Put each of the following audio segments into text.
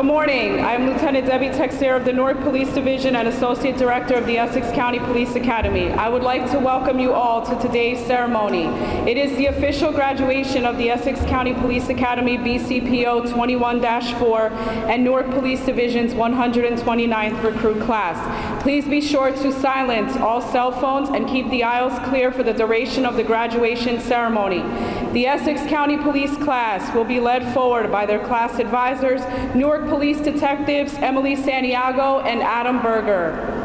Good morning. I am Lieutenant Debbie Texier of the Newark Police Division and Associate Director of the Essex County Police Academy. I would like to welcome you all to today's ceremony. It is the official graduation of the Essex County Police Academy BCPO 21-4 and Newark Police Division's 129th recruit class. Please be sure to silence all cell phones and keep the aisles clear for the duration of the graduation ceremony. The Essex County Police class will be led forward by their class advisors, Newark Police Detectives Emily Santiago and Adam Berger.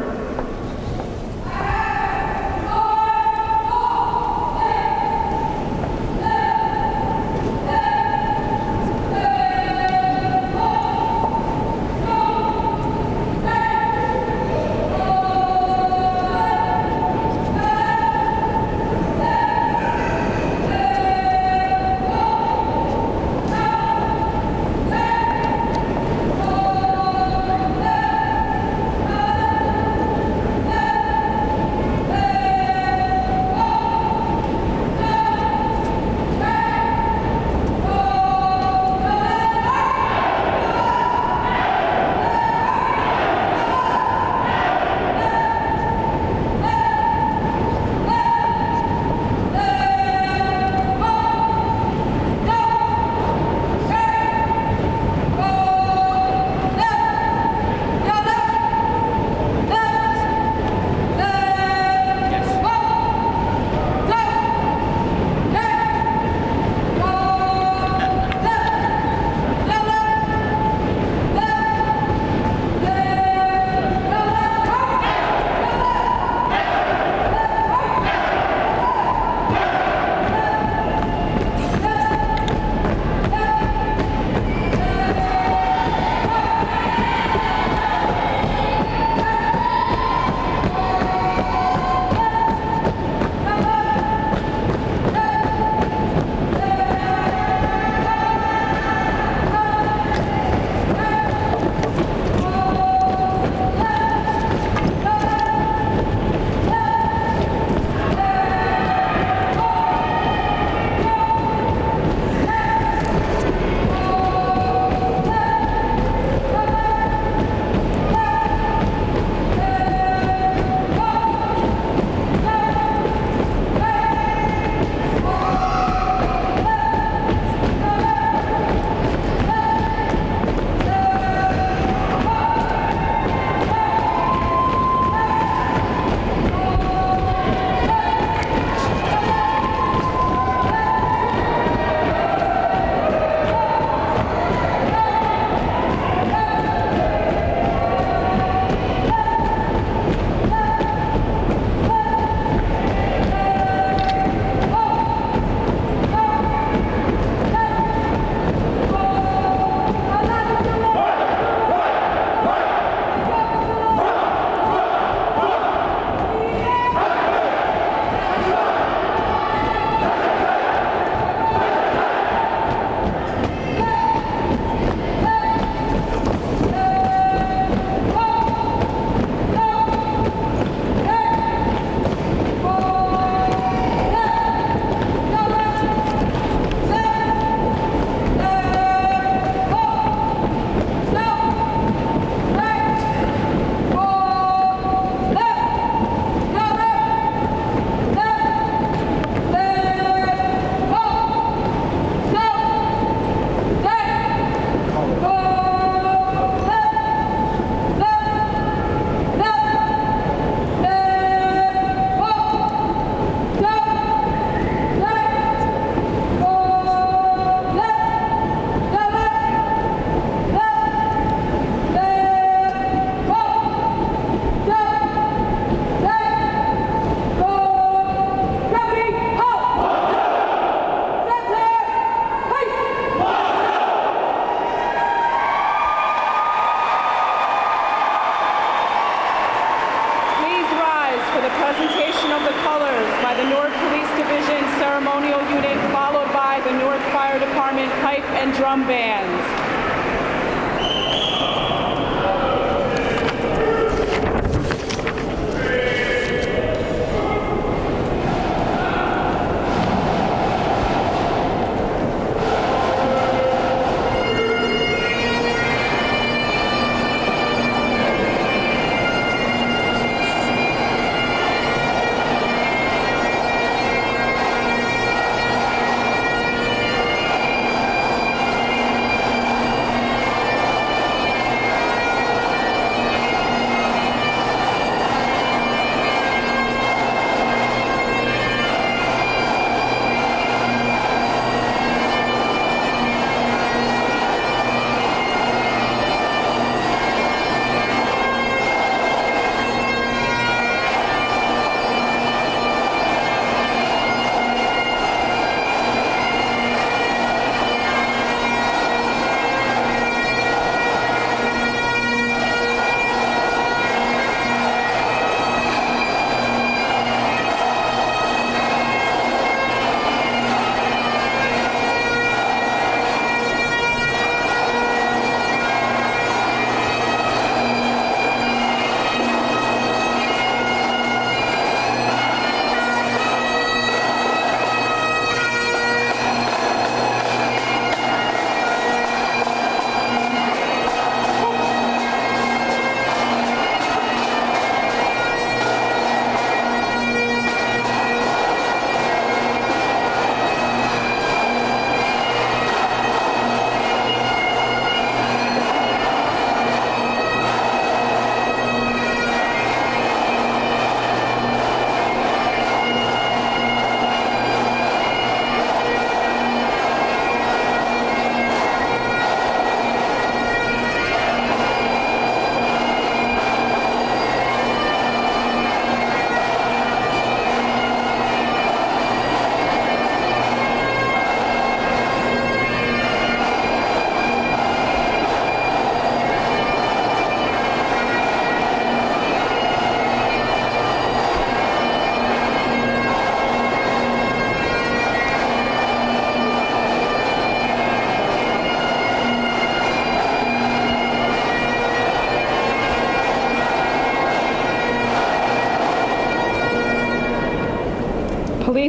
Drum bands.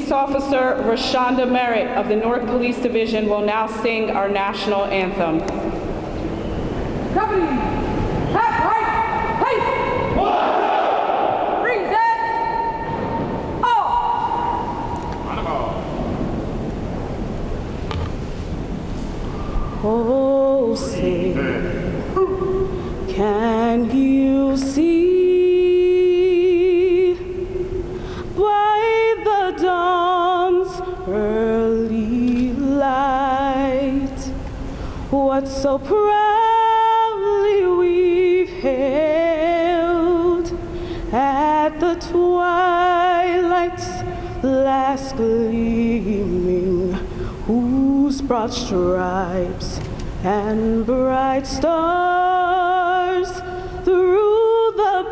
Police Officer Rashonda Merritt of the Newark Police Division will now sing our national anthem. Company, hat, right, place. Present. Oh, say, can you see by the dawn's early light what so proudly we've hailed at the twilight's last gleaming, whose broad stripes and bright stars through the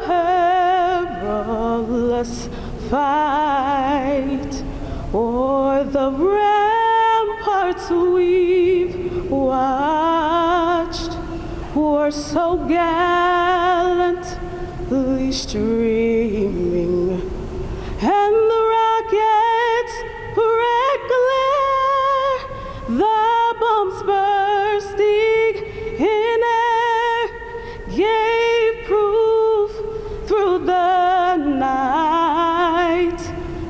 perilous fight o'er the ramparts we've watched were so gallantly streaming, and the rockets red glare, the bombs bursting in air, gave proof through the night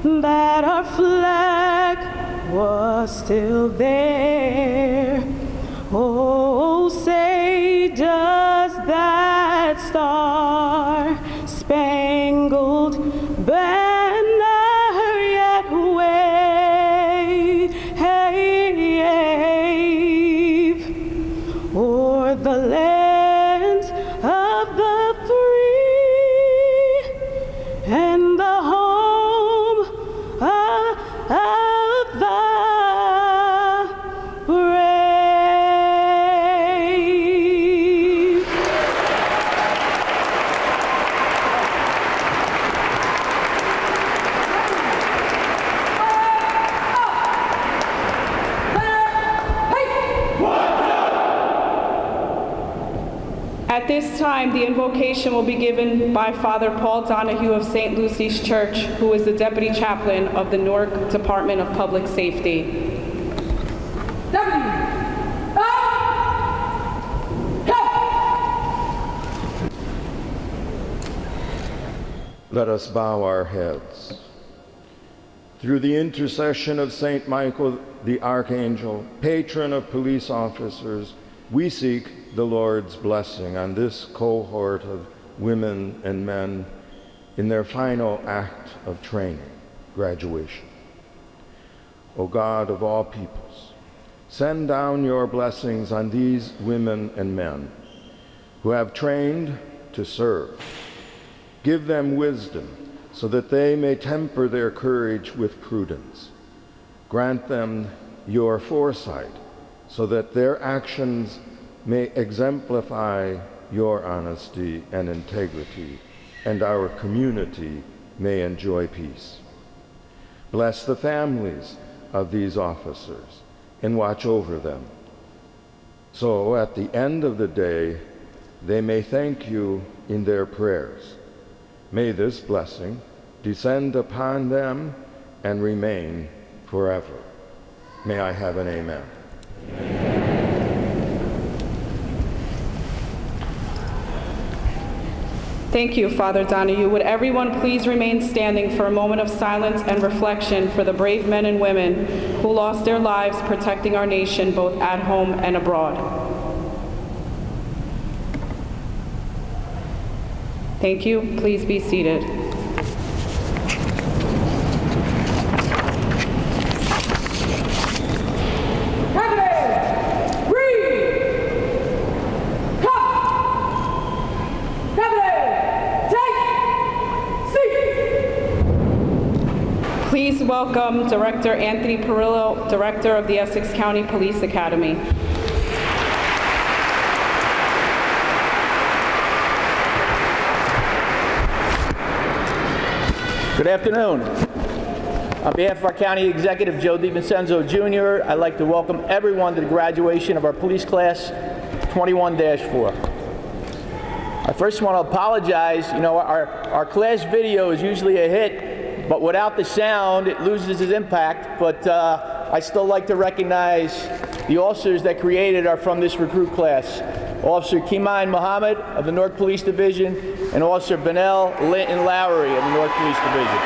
that our flag was still there. Oh, say does that star-spangled banner yet wave o'er the land of the free and the home of the brave? At this time, the invocation will be given by Father Paul Donahue of St. Lucy's Church, who is the Deputy Chaplain of the Newark Department of Public Safety. Let us bow our heads. Through the intercession of St. Michael the Archangel, patron of police officers, we seek the Lord's blessing on this cohort of women and men in their final act of training, graduation. O God of all peoples, send down your blessings on these women and men who have trained to serve. Give them wisdom so that they may temper their courage with prudence. Grant them your foresight so that their actions may exemplify your honesty and integrity, and our community may enjoy peace. Bless the families of these officers and watch over them, so at the end of the day, they may thank you in their prayers. May this blessing descend upon them and remain forever. May I have an amen. Thank you, Father Donahue. Would everyone please remain standing for a moment of silence and reflection for the brave men and women who lost their lives protecting our nation both at home and abroad. Thank you. Please be seated. Please welcome Director Anthony Perillo, Director of the Essex County Police Academy. Good afternoon. On behalf of our County Executive, Joe DiVincenzo Jr., I'd like to welcome everyone to the graduation of our police class 21-4. I first want to apologize. You know, our class video is usually a hit, but without the sound, it loses its impact. But I still like to recognize the officers that created are from this recruit class. Officer Kiman Mohammed of the Newark Police Division and Officer Benel Linton Lowry of the Newark Police Division.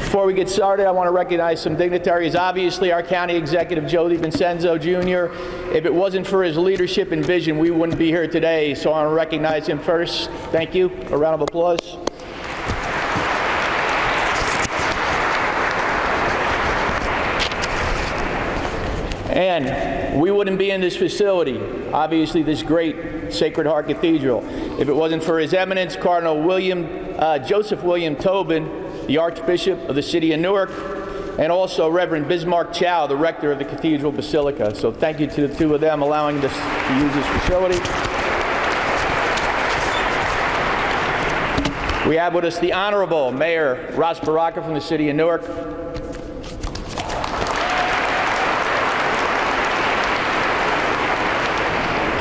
Before we get started, I want to recognize some dignitaries. Obviously, our County Executive, Joe DiVincenzo Jr. If it wasn't for his leadership and vision, we wouldn't be here today. So I want to recognize him first. Thank you. A round of applause. And we wouldn't be in this facility, obviously this great Sacred Heart Cathedral, if it wasn't for His Eminence Cardinal Joseph William Tobin, the Archbishop of the City of Newark, and also Reverend Bismarck Chow, the Rector of the Cathedral Basilica. So thank you to the two of them allowing us to use this facility. We have with us the Honorable Mayor Ross Baraka from the City of Newark.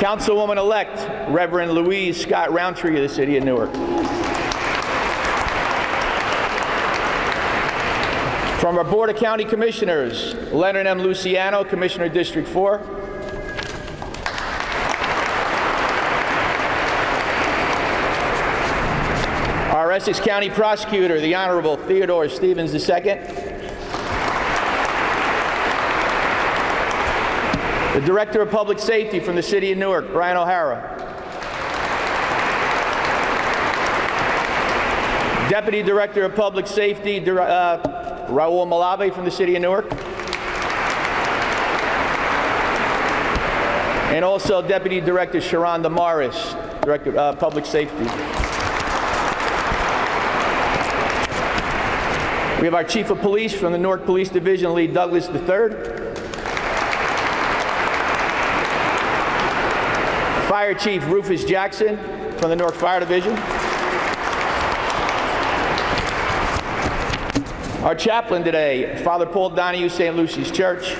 Councilwoman-elect Reverend Louise Scott Roundtree of the City of Newark. From our Board of County Commissioners, Leonard M. Luciano, Commissioner District 4. Our Essex County Prosecutor, the Honorable Theodore Stevens II. The Director of Public Safety from the City of Newark, Brian O'Hara. Deputy Director of Public Safety, Raul Malave from the City of Newark. And also Deputy Director Sharonda Morris, Director of Public Safety. We have our Chief of Police from the Newark Police Division, Lee Douglas III. Fire Chief Rufus Jackson from the Newark Fire Division. Our chaplain today, Father Paul Donahue, St. Lucy's Church.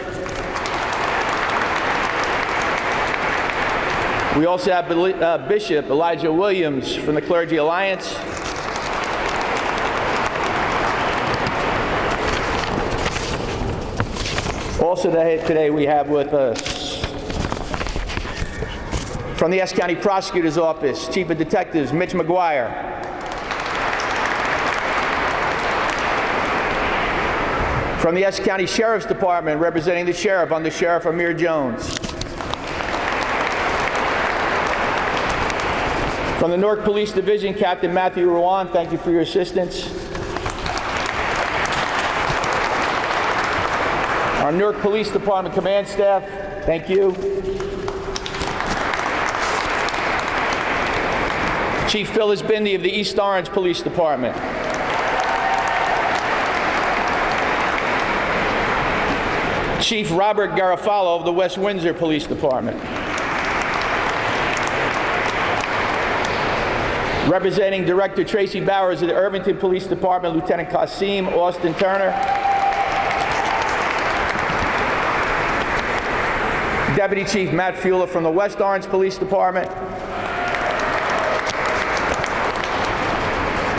We also have Bishop Elijah Williams from the Clergy Alliance. Also today we have with us from the Essex County Prosecutor's Office, Chief of Detectives Mitch McGuire. From the Essex County Sheriff's Department, representing the Sheriff, Under Sheriff Amir Jones. From the Newark Police Division, Captain Matthew Ruan, thank you for your assistance. Our Newark Police Department Command Staff, thank you. Chief Phyllis Bindi of the East Orange Police Department. Chief Robert Garofalo of the West Windsor Police Department. Representing Director Tracy Bowers of the Irvington Police Department, Lieutenant Qasim Austin Turner. Deputy Chief Matt Fuller from the West Orange Police Department.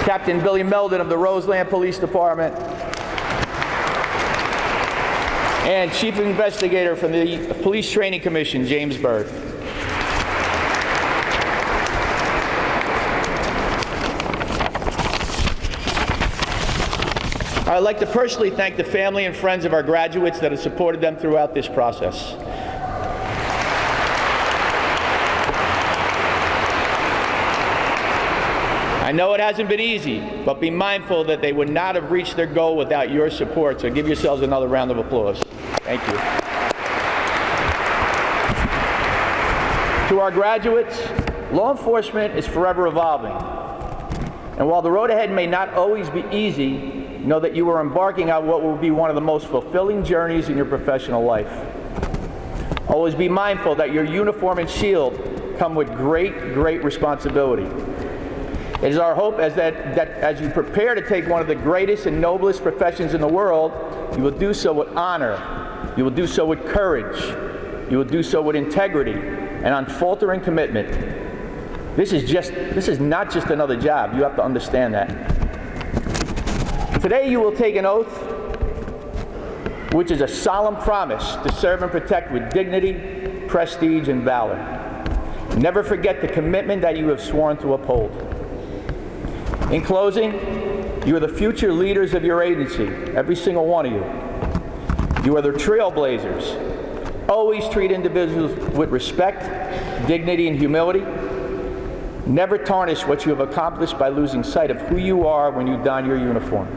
Captain Billy Meldon of the Roseland Police Department. And Chief Investigator from the Police Training Commission, James Bird. I'd like to personally thank the family and friends of our graduates that have supported them throughout this process. I know it hasn't been easy, but be mindful that they would not have reached their goal without your support, so give yourselves another round of applause. Thank you. To our graduates, law enforcement is forever evolving. And while the road ahead may not always be easy, know that you are embarking on what will be one of the most fulfilling journeys in your professional life. Always be mindful that your uniform and shield come with great responsibility. It is our hope that as you prepare to take one of the greatest and noblest professions in the world, you will do so with honor, you will do so with courage, you will do so with integrity and unfaltering commitment. This is not just another job. You have to understand that. Today you will take an oath, which is a solemn promise to serve and protect with dignity, prestige, and valor. Never forget the commitment that you have sworn to uphold. In closing, you are the future leaders of your agency, every single one of you. You are the trailblazers. Always treat individuals with respect, dignity, and humility. Never tarnish what you have accomplished by losing sight of who you are when you don your uniform.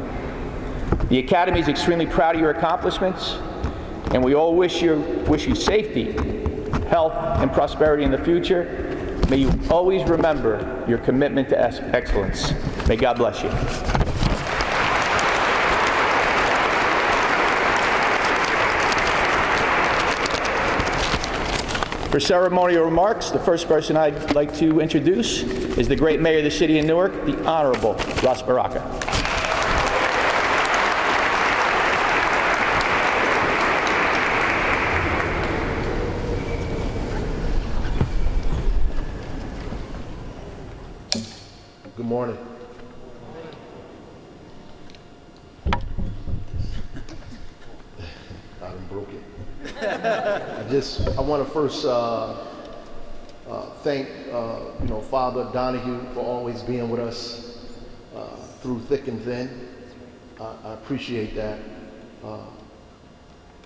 The Academy is extremely proud of your accomplishments, and we all wish you safety, health, and prosperity in the future. May you always remember your commitment to excellence. May God bless you. For ceremonial remarks, the first person I'd like to introduce is the great mayor of the city of Newark, the Honorable Ross Baraka. Good morning. I done broke it. I want to first thank Father Donahue for always being with us through thick and thin. I appreciate that.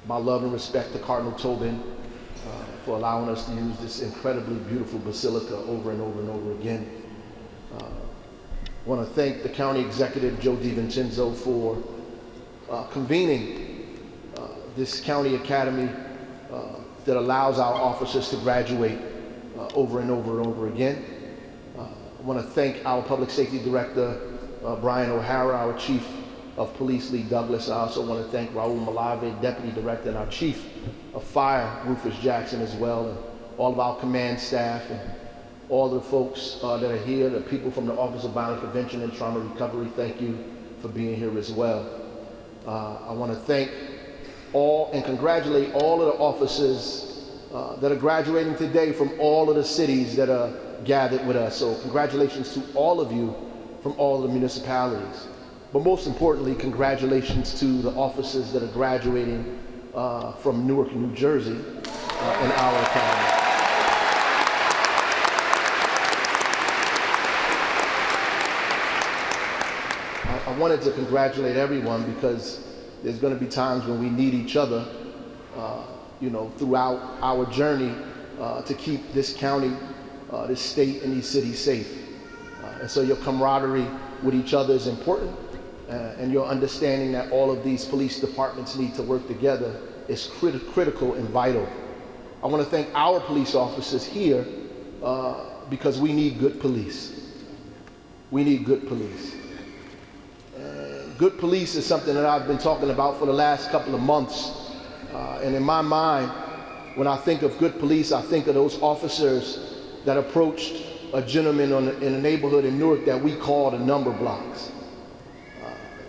My love and respect to Cardinal Tobin for allowing us to use this incredibly beautiful basilica over and over and over again. I want to thank the County Executive, Joe DiVincenzo, for convening this County Academy that allows our officers to graduate over and over and over again. I want to thank our Public Safety Director, Brian O'Hara, our Chief of Police, Lee Douglas. I also want to thank Raul Malave, Deputy Director, and our Chief of Fire, Rufus Jackson, as well, and all of our command staff, and all the folks that are here, the people from the Office of Violence Prevention and Trauma Recovery. Thank you for being here as well. I want to thank all and congratulate all of the officers that are graduating today from all of the cities that are gathered with us. So congratulations to all of you from all of the municipalities. But most importantly, congratulations to the officers that are graduating from Newark, New Jersey in our academy. I wanted to congratulate everyone because there's going to be times when we need each other, throughout our journey to keep this county, this state, and these cities safe. And so your camaraderie with each other is important, and your understanding that all of these police departments need to work together is critical and vital. I want to thank our police officers here because we need good police. We need good police. Good police is something that I've been talking about for the last couple of months. And in my mind, when I think of good police, I think of those officers that approached a gentleman in a neighborhood in Newark that we call the number blocks.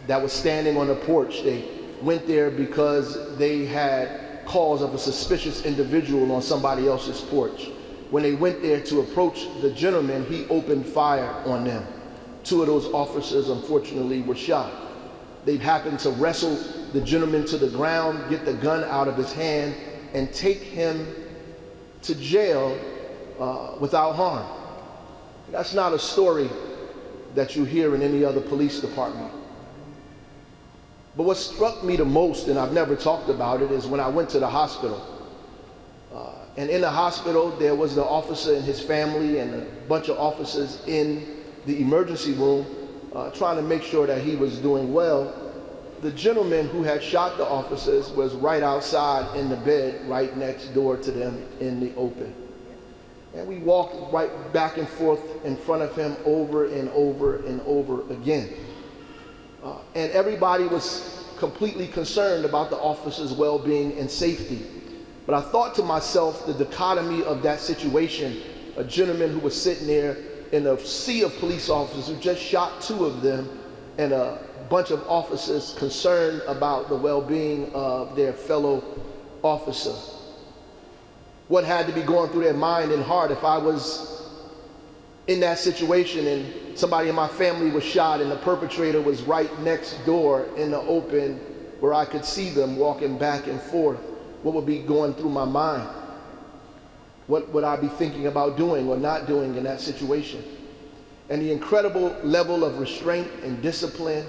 That was standing on the porch. They went there because they had calls of a suspicious individual on somebody else's porch. When they went there to approach the gentleman, he opened fire on them. 2 of those officers, unfortunately, were shot. They happened to wrestle the gentleman to the ground, get the gun out of his hand, and take him to jail without harm. That's not a story that you hear in any other police department. But what struck me the most, and I've never talked about it, is when I went to the hospital. And in the hospital, there was the officer and his family and a bunch of officers in the emergency room trying to make sure that he was doing well. The gentleman who had shot the officers was right outside in the bed right next door to them in the open. And we walked right back and forth in front of him over and over and over again. And everybody was completely concerned about the officer's well-being and safety. But I thought to myself, the dichotomy of that situation, a gentleman who was sitting there in a sea of police officers who just shot 2 of them, and a bunch of officers concerned about the well-being of their fellow officer. What had to be going through their mind and heart if I was in that situation and somebody in my family was shot and the perpetrator was right next door in the open where I could see them walking back and forth, what would be going through my mind? What would I be thinking about doing or not doing in that situation? And the incredible level of restraint and discipline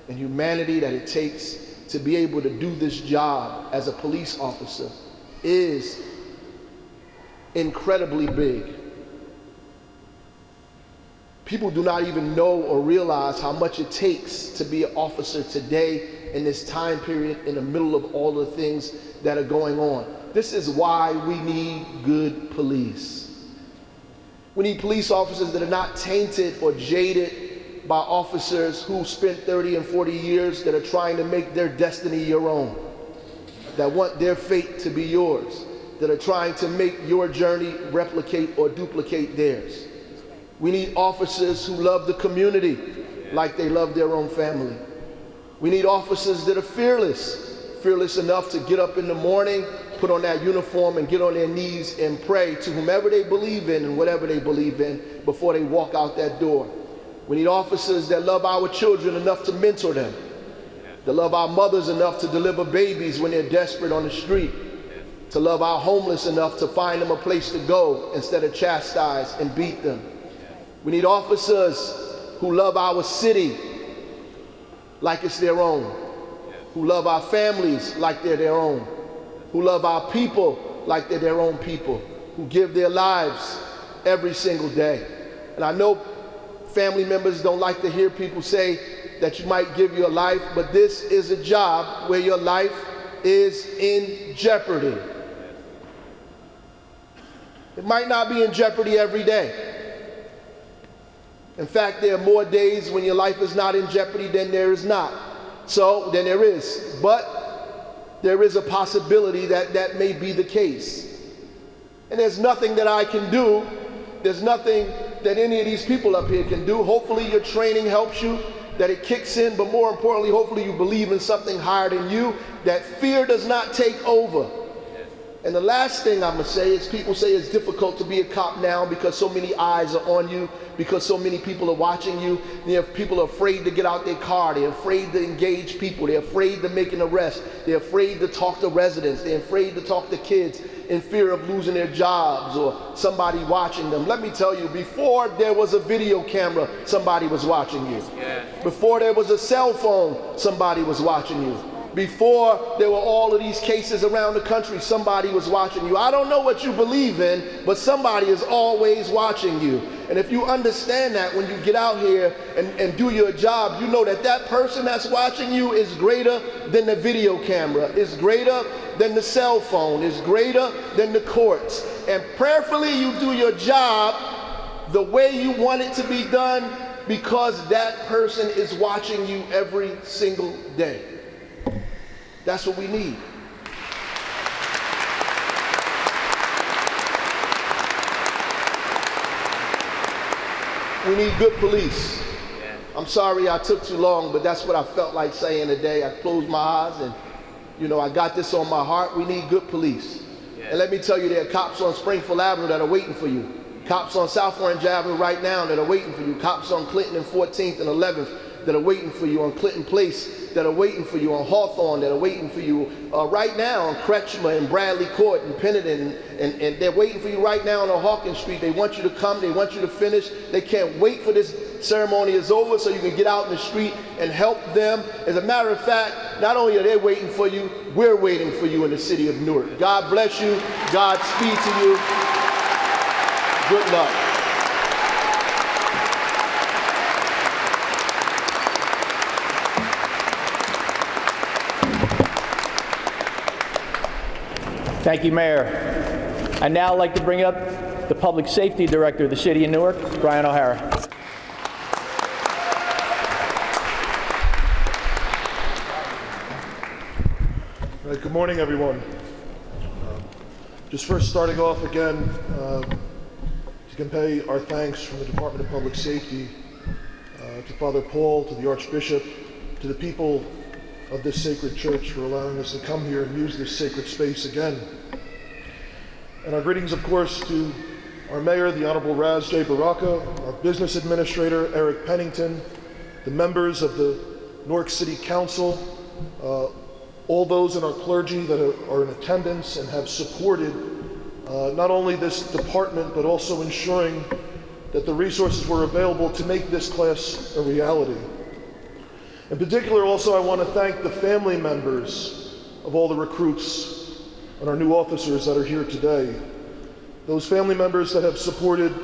and humanity that it takes to be able to do this job as a police officer is incredibly big. People do not even know or realize how much it takes to be an officer today in this time period in the middle of all the things that are going on. This is why we need good police. We need police officers that are not tainted or jaded by officers who spent 30 and 40 years that are trying to make their destiny your own, that want their fate to be yours, that are trying to make your journey replicate or duplicate theirs. We need officers who love the community like they love their own family. We need officers that are fearless enough to get up in the morning, put on that uniform and get on their knees and pray to whomever they believe in and whatever they believe in before they walk out that door. We need officers that love our children enough to mentor them, that love our mothers enough to deliver babies when they're desperate on the street, to love our homeless enough to find them a place to go instead of chastise and beat them. We need officers who love our city like it's their own, who love our families like they're their own, who love our people like they're their own people, who give their lives every single day. And I know family members don't like to hear people say that you might give your life, but this is a job where your life is in jeopardy. It might not be in jeopardy every day. In fact, there are more days when your life is not in jeopardy than there is not. Then there is. But there is a possibility that that may be the case. And there's nothing that I can do. There's nothing that any of these people up here can do. Hopefully your training helps you, that it kicks in, but more importantly, hopefully you believe in something higher than you, that fear does not take over. And the last thing I'm going to say is people say it's difficult to be a cop now because so many eyes are on you, because so many people are watching you. People are afraid to get out their car. They're afraid to engage people. They're afraid to make an arrest. They're afraid to talk to residents. They're afraid to talk to kids in fear of losing their jobs or somebody watching them. Let me tell you, before there was a video camera, somebody was watching you. Before there was a cell phone, somebody was watching you. Before there were all of these cases around the country, somebody was watching you. I don't know what you believe in, but somebody is always watching you. And if you understand that when you get out here and do your job, you know that that person that's watching you is greater than the video camera, is greater than the cell phone, is greater than the courts. And prayerfully you do your job the way you want it to be done because that person is watching you every single day. That's what we need. We need good police. I'm sorry I took too long, but that's what I felt like saying today. I closed my eyes and, I got this on my heart. We need good police. And let me tell you, there are cops on Springfield Avenue that are waiting for you. Cops on South Orange Avenue right now that are waiting for you. Cops on Clinton and 14th and 11th that are waiting for you, on Clinton Place that are waiting for you, on Hawthorne that are waiting for you right now, on Kretschmer and Bradley Court and Pennington, and they're waiting for you right now on Hawkins Street. They want you to come, they want you to finish. They can't wait for this ceremony is over so you can get out in the street and help them. As a matter of fact, not only are they waiting for you, we're waiting for you in the city of Newark. God bless you. God speed to you. Good luck. Thank you, Mayor. I'd now like to bring up the Public Safety Director of the City of Newark, Brian O'Hara. Good morning, everyone. Just first starting off again, to convey our thanks from the Department of Public Safety to Father Paul, to the Archbishop, to the people of this sacred church for allowing us to come here and use this sacred space again. And our greetings, of course, to our Mayor, the Honorable Raz J. Baraka, our Business Administrator, Eric Pennington, the members of the Newark City Council, all those in our clergy that are in attendance and have supported not only this department, but also ensuring that the resources were available to make this class a reality. In particular, also, I want to thank the family members of all the recruits and our new officers that are here today. Those family members that have supported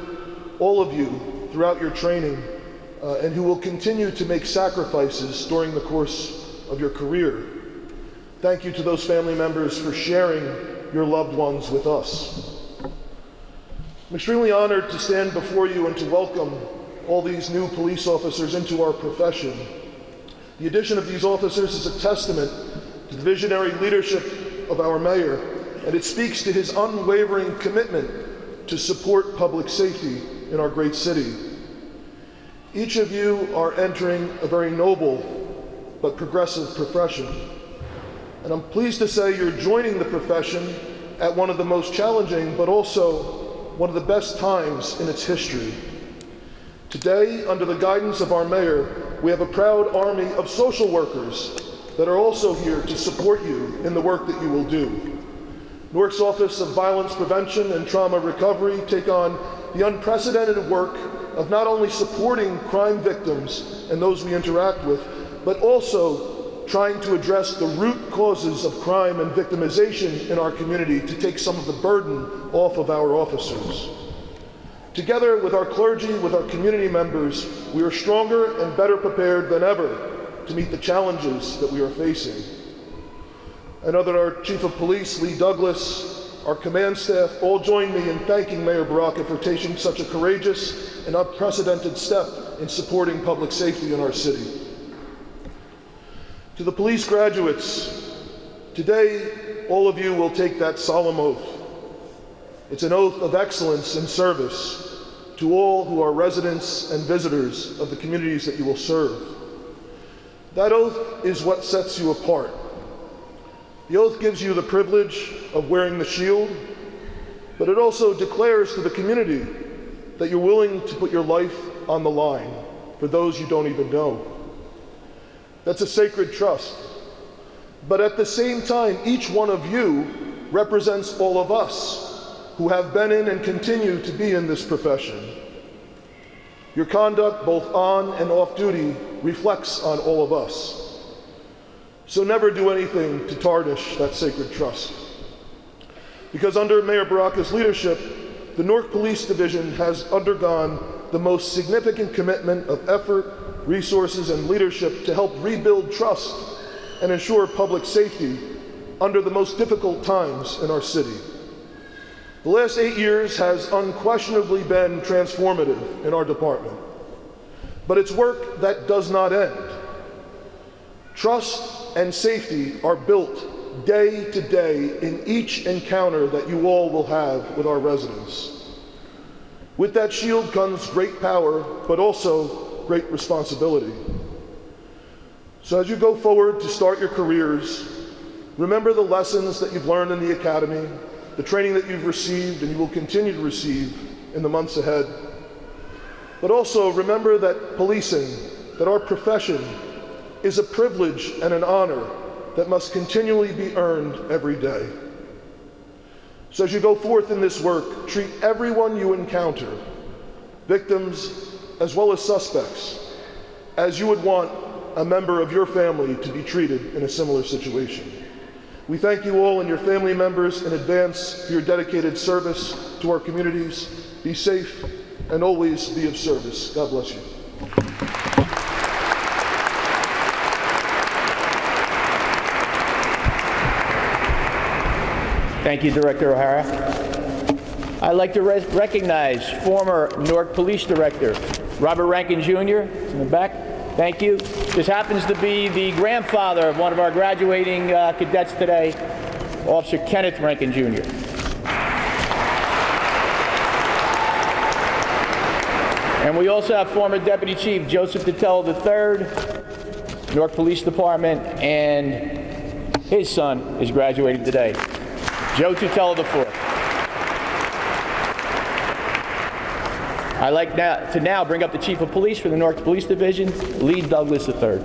all of you throughout your training and who will continue to make sacrifices during the course of your career. Thank you to those family members for sharing your loved ones with us. I'm extremely honored to stand before you and to welcome all these new police officers into our profession. The addition of these officers is a testament to the visionary leadership of our mayor, and it speaks to his unwavering commitment to support public safety in our great city. Each of you are entering a very noble but progressive profession, and I'm pleased to say you're joining the profession at one of the most challenging but also one of the best times in its history. Today, under the guidance of our mayor, we have a proud army of social workers that are also here to support you in the work that you will do. Newark's Office of Violence Prevention and Trauma Recovery take on the unprecedented work of not only supporting crime victims and those we interact with, but also trying to address the root causes of crime and victimization in our community to take some of the burden off of our officers. Together with our clergy, with our community members, we are stronger and better prepared than ever to meet the challenges that we are facing. I know that our Chief of Police, Lee Douglas, our command staff all join me in thanking Mayor Baraka for taking such a courageous and unprecedented step in supporting public safety in our city. To the police graduates, today all of you will take that solemn oath. It's an oath of excellence and service to all who are residents and visitors of the communities that you will serve. That oath is what sets you apart. The oath gives you the privilege of wearing the shield, but it also declares to the community that you're willing to put your life on the line for those you don't even know. That's a sacred trust. But at the same time, each one of you represents all of us who have been in and continue to be in this profession. Your conduct, both on and off duty, reflects on all of us. So never do anything to tarnish that sacred trust. Because under Mayor Baraka's leadership, the Newark Police Division has undergone the most significant commitment of effort, resources, and leadership to help rebuild trust and ensure public safety under the most difficult times in our city. The last 8 years has unquestionably been transformative in our department, but it's work that does not end. Trust and safety are built day to day in each encounter that you all will have with our residents. With that shield comes great power, but also great responsibility. So as you go forward to start your careers, remember the lessons that you've learned in the academy, the training that you've received and you will continue to receive in the months ahead. But also remember that policing, that our profession, is a privilege and an honor that must continually be earned every day. So as you go forth in this work, treat everyone you encounter, victims as well as suspects, as you would want a member of your family to be treated in a similar situation. We thank you all and your family members in advance for your dedicated service to our communities. Be safe and always be of service. God bless you. Thank you, Director O'Hara. I'd like to recognize former Newark Police Director Robert Rankin Jr. in the back. Thank you. This happens to be the grandfather of one of our graduating cadets today, Officer Kenneth Rankin Jr. And we also have former Deputy Chief Joseph Tutell III, Newark Police Department, and his son is graduating today, Joe Tutell IV. I'd like to now bring up the Chief of Police for the Newark Police Division, Lee Douglas III.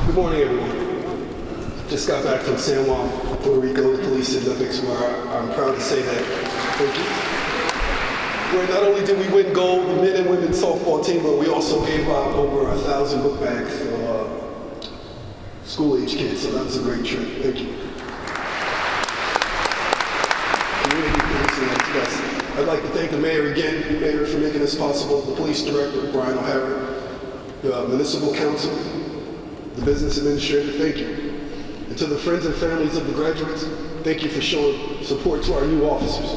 Good morning, everyone. Just got back from San Juan, Puerto Rico, the Police Olympics, where I'm proud to say that, thank you. Where not only did we win gold, the men and women softball team, but we also gave out over 1,000 book bags for school-age kids, so that was a great trip. Thank you. Community policing, yes. I'd like to thank the mayor again, Mayor, for making this possible, the police director, Brian O'Hara, the municipal council, the business administrator, thank you. And to the friends and families of the graduates, thank you for showing support to our new officers.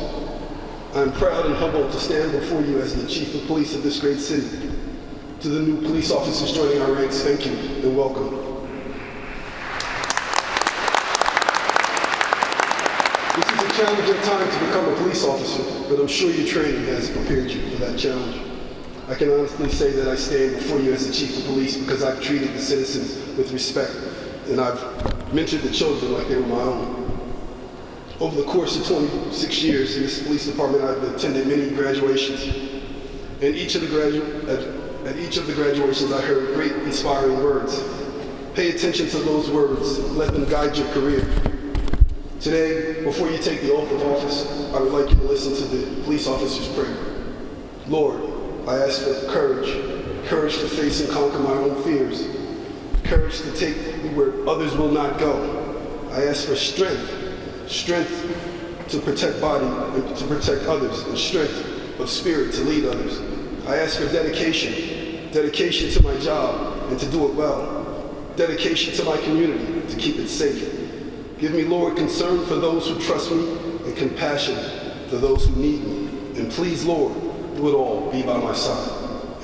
I'm proud and humbled to stand before you as the Chief of Police of this great city. To the new police officers joining our ranks, thank you and welcome. This is a challenging time to become a police officer, but I'm sure your training has prepared you for that challenge. I can honestly say that I stand before you as the Chief of Police because I've treated the citizens with respect and I've mentored the children like they were my own. Over the course of 26 years in this police department, I've attended many graduations. And at each of the graduations, I heard great inspiring words. Pay attention to those words. Let them guide your career. Today, before you take the oath of office, I would like you to listen to the police officer's prayer. Lord, I ask for courage to face and conquer my own fears, courage to take me where others will not go. I ask for strength to protect body and to protect others, and strength of spirit to lead others. I ask for dedication to my job and to do it well, dedication to my community to keep it safe. Give me, Lord, concern for those who trust me and compassion for those who need me. And please, Lord, do it all, be by my side.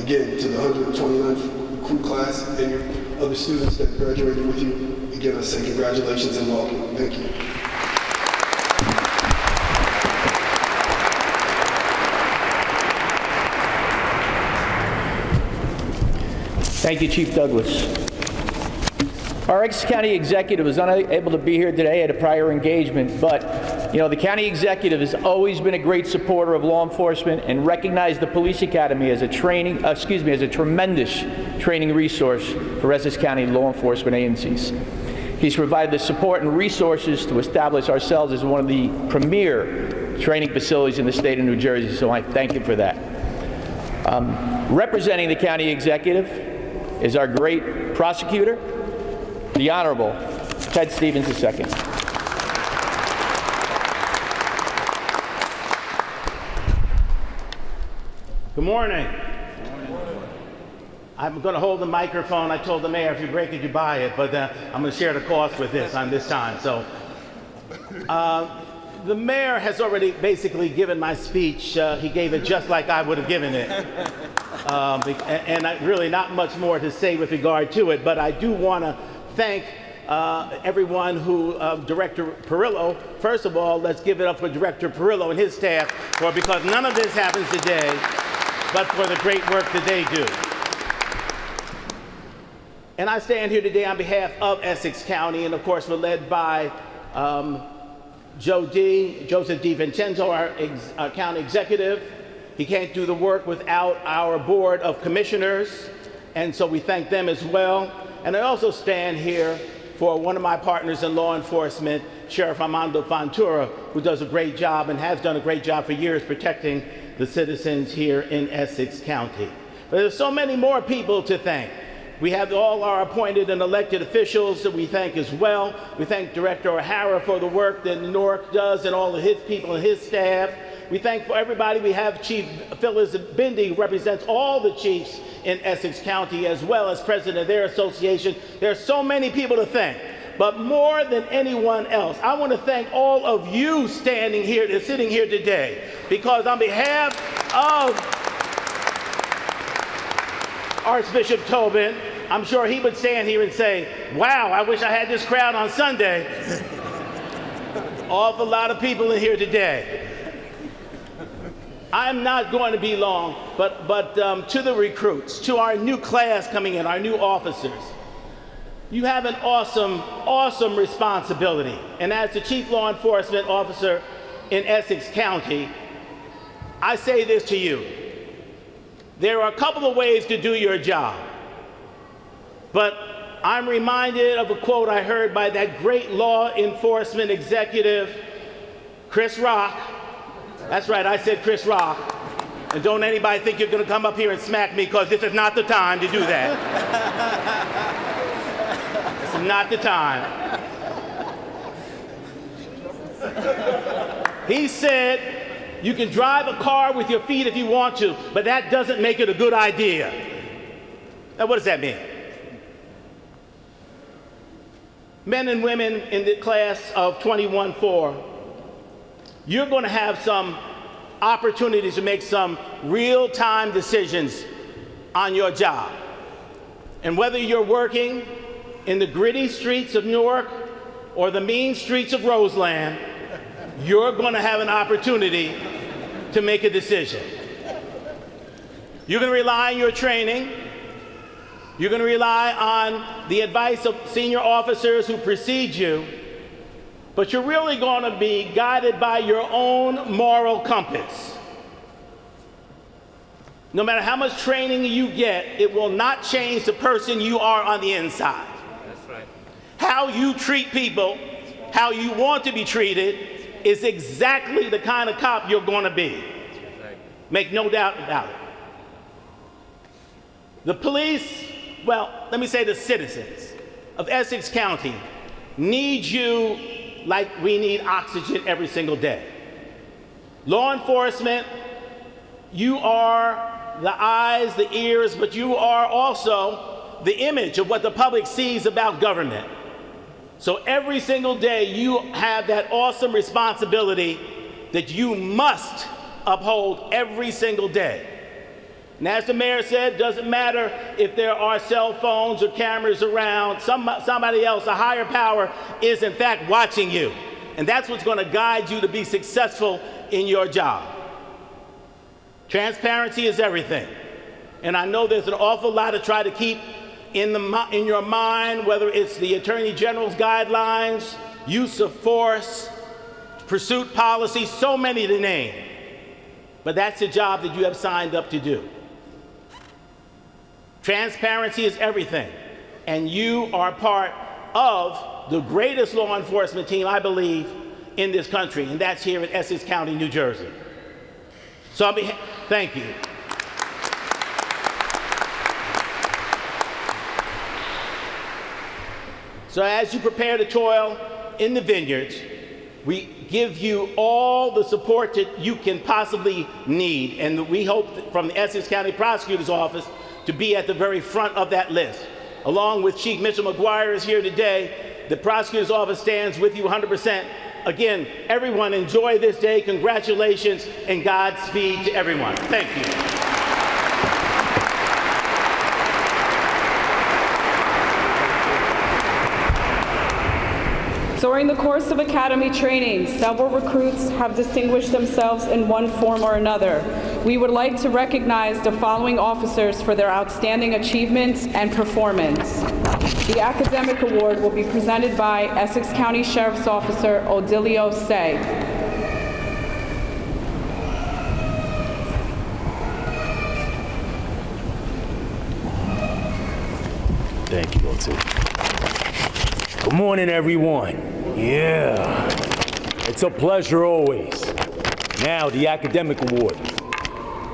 Again, to the 129th crew class and your other students that graduated with you, again, I say congratulations and welcome. Thank you. Thank you, Chief Douglas. Our Essex County Executive was unable to be here today at a prior engagement, but the County Executive has always been a great supporter of law enforcement and recognized the Police Academy as a tremendous training resource for Essex County law enforcement agencies. He's provided the support and resources to establish ourselves as one of the premier training facilities in the state of New Jersey, so I thank him for that. Representing the County Executive is our great prosecutor, the Honorable Ted Stevens II. Good morning. I'm going to hold the microphone. I told the mayor if you break it, you buy it, but I'm going to share the cost with this on this time. So, the mayor has already basically given my speech. He gave it just like I would have given it. And really not much more to say with regard to it, but I do want to thank everyone who, Director Perillo, first of all, let's give it up for Director Perillo and his staff, because none of this happens today, but for the great work that they do. And I stand here today on behalf of Essex County, and of course we're led by Joseph DiVincenzo, our county executive. He can't do the work without our board of commissioners, and so we thank them as well. And I also stand here for one of my partners in law enforcement, Sheriff Armando Fontura, who does a great job and has done a great job for years protecting the citizens here in Essex County. But there's so many more people to thank. We have all our appointed and elected officials that we thank as well. We thank Director O'Hara for the work that Newark does and all of his people and his staff. We thank for everybody. We have Chief Phyllis Bindi, who represents all the chiefs in Essex County, as well as president of their association. There are so many people to thank. But more than anyone else, I want to thank all of you sitting here today, because on behalf of Archbishop Tobin, I'm sure he would stand here and say, wow, I wish I had this crowd on Sunday. Awful lot of people in here today. I'm not going to be long, but to the recruits, to our new class coming in, our new officers, You have an awesome, awesome responsibility. And as the Chief Law Enforcement Officer in Essex County, I say this to you. There are a couple of ways to do your job. But I'm reminded of a quote I heard by that great law enforcement executive, Chris Rock. That's right, I said Chris Rock. And don't anybody think you're going to come up here and smack me, because this is not the time to do that. This is not the time. He said, you can drive a car with your feet if you want to, but that doesn't make it a good idea. Now, what does that mean? Men and women in the class of 21-4, you're going to have some opportunities to make some real-time decisions on your job. And whether you're working in the gritty streets of Newark or the mean streets of Roseland, you're going to have an opportunity to make a decision. You're going to rely on your training. You're going to rely on the advice of senior officers who precede you, but you're really going to be guided by your own moral compass. No matter how much training you get, it will not change the person you are on the inside. That's right. How you treat people, how you want to be treated, is exactly the kind of cop you're going to be. Make no doubt about it. The police, well, let me say the citizens of Essex County need you like we need oxygen every single day. Law enforcement, you are the eyes, the ears, but you are also the image of what the public sees about government. So every single day you have that awesome responsibility that you must uphold every single day. And as the mayor said, it doesn't matter if there are cell phones or cameras around, somebody else, a higher power, is in fact watching you. And that's what's going to guide you to be successful in your job. Transparency is everything. And I know there's an awful lot to try to keep in your mind, whether it's the Attorney General's guidelines, use of force, pursuit policy, so many to name. But that's the job that you have signed up to do. Transparency is everything, and you are part of the greatest law enforcement team, I believe, in this country, and that's here in Essex County, New Jersey. So thank you. So as you prepare to toil in the vineyards, we give you all the support that you can possibly need, and we hope from the Essex County Prosecutor's Office to be at the very front of that list. Along with Chief Mitchell McGuire is here today, the Prosecutor's Office stands with you 100%. Again, everyone enjoy this day. Congratulations and Godspeed to everyone. Thank you. During the course of academy training, several recruits have distinguished themselves in one form or another. We would like to recognize the following officers for their outstanding achievements and performance. The Academic Award will be presented by Essex County Sheriff's Officer Odilio Say. Thank you, Odilio. Good morning, everyone. Yeah, it's a pleasure always. Now, the Academic Award.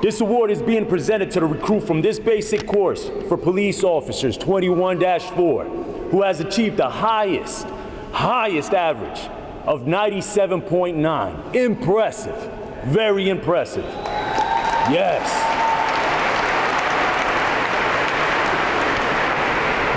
This award is being presented to the recruit from this basic course for police officers 21-4, who has achieved the highest average of 97.9. Impressive, very impressive. Yes.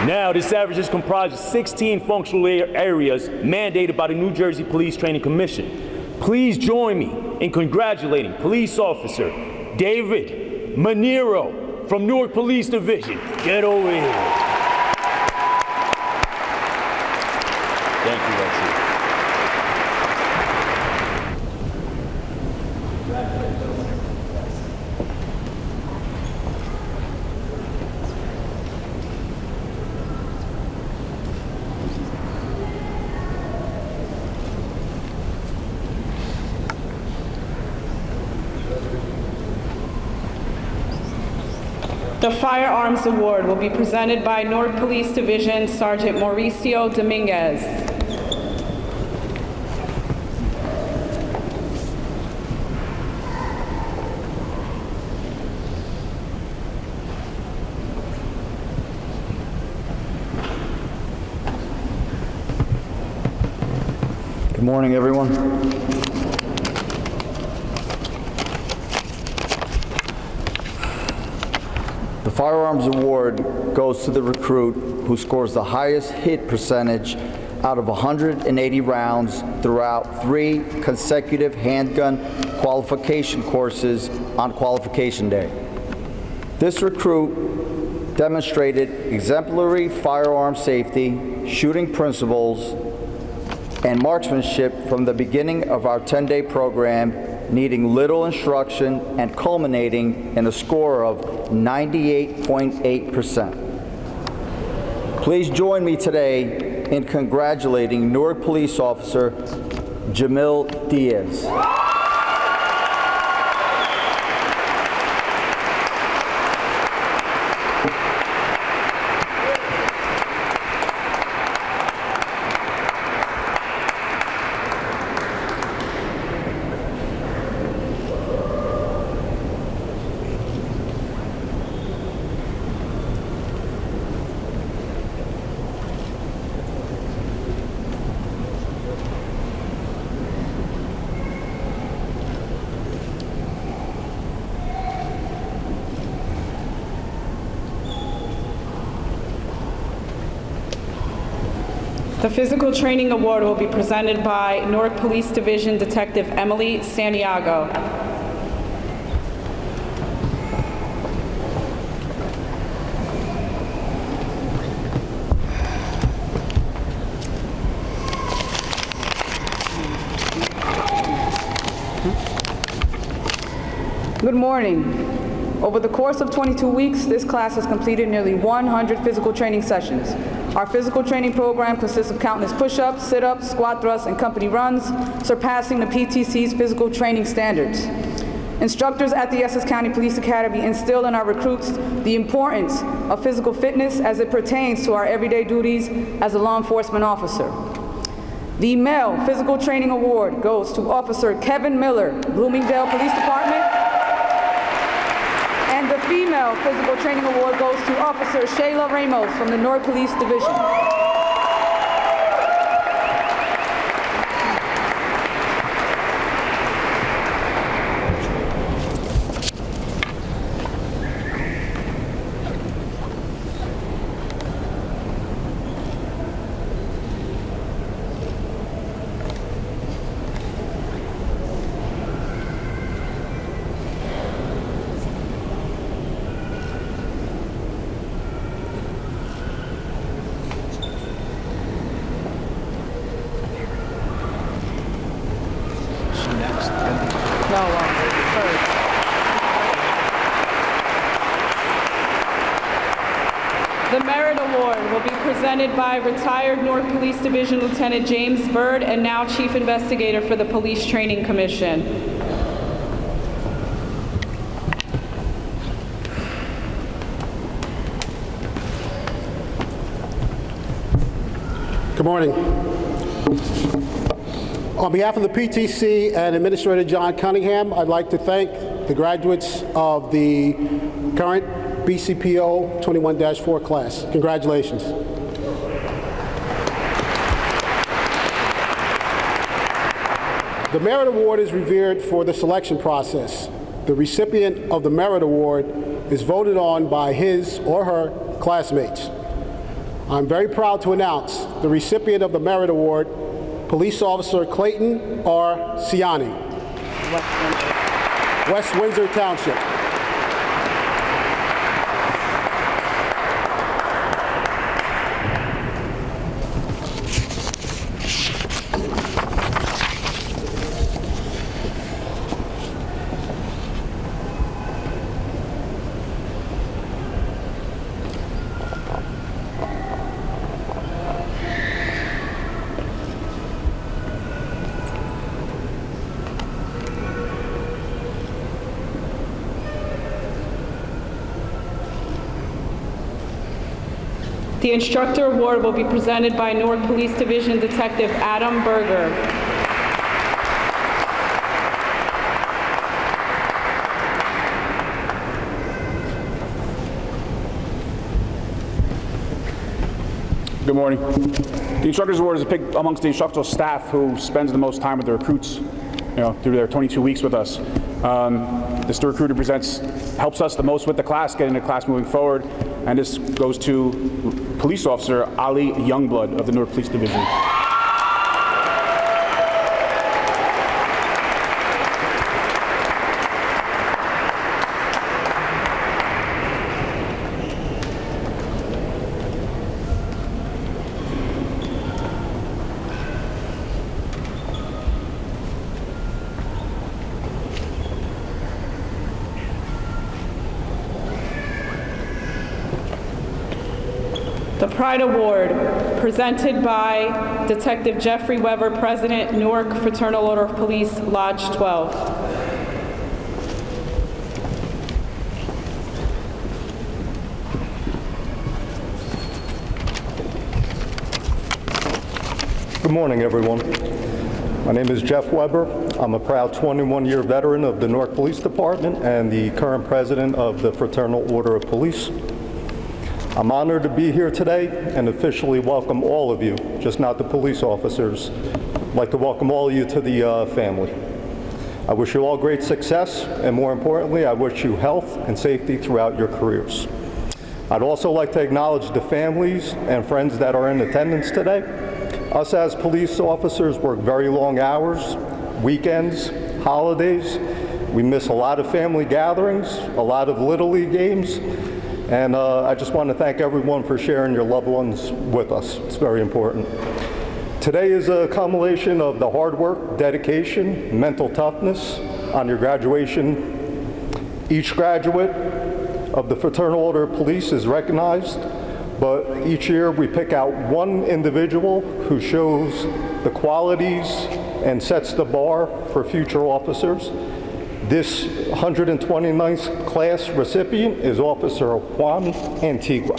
Now, this average is comprised of 16 functional areas mandated by the New Jersey Police Training Commission. Please join me in congratulating Police Officer David Manero from Newark Police Division. Get over here. Thank you, Lexi. The Firearms Award will be presented by Newark Police Division Sergeant Mauricio Dominguez. Good morning, everyone. The Firearms Award goes to the recruit who scores the highest hit percentage out of 180 rounds throughout 3 consecutive handgun qualification courses on qualification day. This recruit demonstrated exemplary firearm safety, shooting principles, and marksmanship from the beginning of our 10-day program, needing little instruction and culminating in a score of 98.8%. Please join me today in congratulating Newark Police Officer Jamil Diaz. The Physical Training Award will be presented by Newark Police Division Detective Emily Santiago. Good morning. Over the course of 22 weeks, this class has completed nearly 100 physical training sessions. Our physical training program consists of countless push-ups, sit-ups, squat thrusts, and company runs, surpassing the PTC's physical training standards. Instructors at the Essex County Police Academy instill in our recruits the importance of physical fitness as it pertains to our everyday duties as a law enforcement officer. The Male Physical Training Award goes to Officer Kevin Miller, Bloomingdale Police Department. And the Female Physical Training Award goes to Officer Shayla Ramos from the Newark Police Division. The Merit Award will be presented by retired Newark Police Division Lieutenant James Bird and now Chief Investigator for the Police Training Commission. Good morning. On behalf of the PTC and Administrator John Cunningham, I'd like to thank the graduates of the current BCPO 21-4 class. Congratulations. The Merit Award is revered for the selection process. The recipient of the Merit Award is voted on by his or her classmates. I'm very proud to announce the recipient of the Merit Award, Police Officer Clayton R. Ciani, West Windsor Township. The Instructor Award will be presented by Newark Police Division Detective Adam Berger. Good morning. The Instructor's Award is picked amongst the instructional staff who spends the most time with the recruits, through their 22 weeks with us. This recruiter helps us the most with the class, getting the class moving forward, and this goes to Police Officer Ali Youngblood of the Newark Police Division. The Pride Award, presented by Detective Jeffrey Weber, President, Newark Fraternal Order of Police, Lodge 12. Good morning, everyone. My name is Jeff Weber. I'm a proud 21-year veteran of the Newark Police Department and the current president of the Fraternal Order of Police. I'm honored to be here today and officially welcome all of you, just not the police officers. I'd like to welcome all of you to the family. I wish you all great success, and more importantly, I wish you health and safety throughout your careers. I'd also like to acknowledge the families and friends that are in attendance today. Us as police officers work very long hours, weekends, holidays. We miss a lot of family gatherings, a lot of Little League games, and I just want to thank everyone for sharing your loved ones with us. It's very important. Today is a culmination of the hard work, dedication, mental toughness on your graduation. Each graduate of the Fraternal Order of Police is recognized, but each year we pick out one individual who shows the qualities and sets the bar for future officers. This 129th class recipient is Officer Juan Antigua.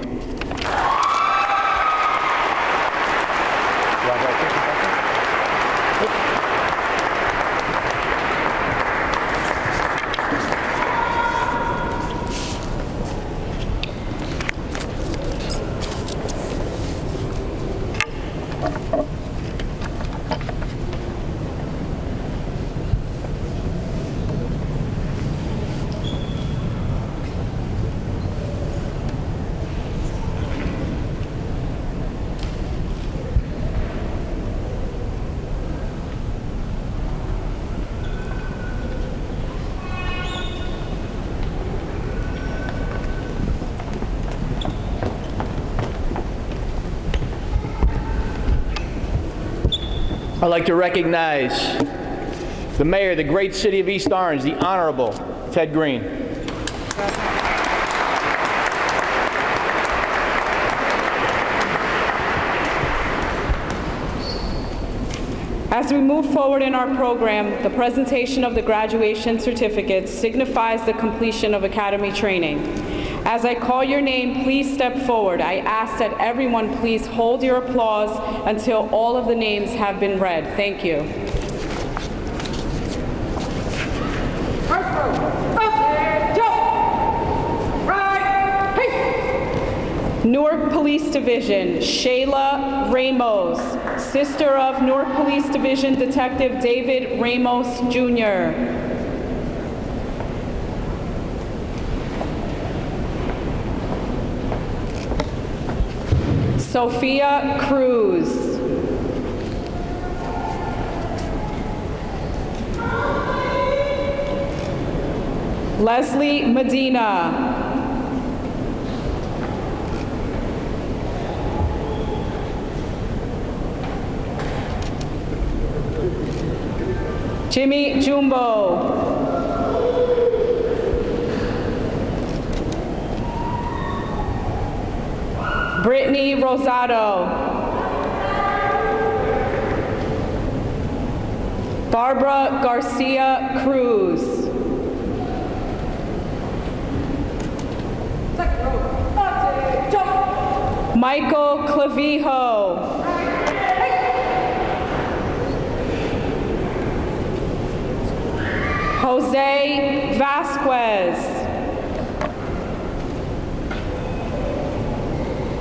I'd like to recognize the mayor of the great city of East Orange, the Honorable Ted Green. As we move forward in our program, the presentation of the graduation certificates signifies the completion of academy training. As I call your name, please step forward. I ask that everyone please hold your applause until all of the names have been read. Thank you. First row, up and jump. Right, peace. Newark Police Division, Shayla Ramos, sister of Newark Police Division Detective David Ramos, Jr. Sophia Cruz. Leslie Medina. Jimmy Jumbo. Brittany Rosado. Barbara Garcia Cruz. Second row, up and jump. Michael Clavijo. Jose Vasquez.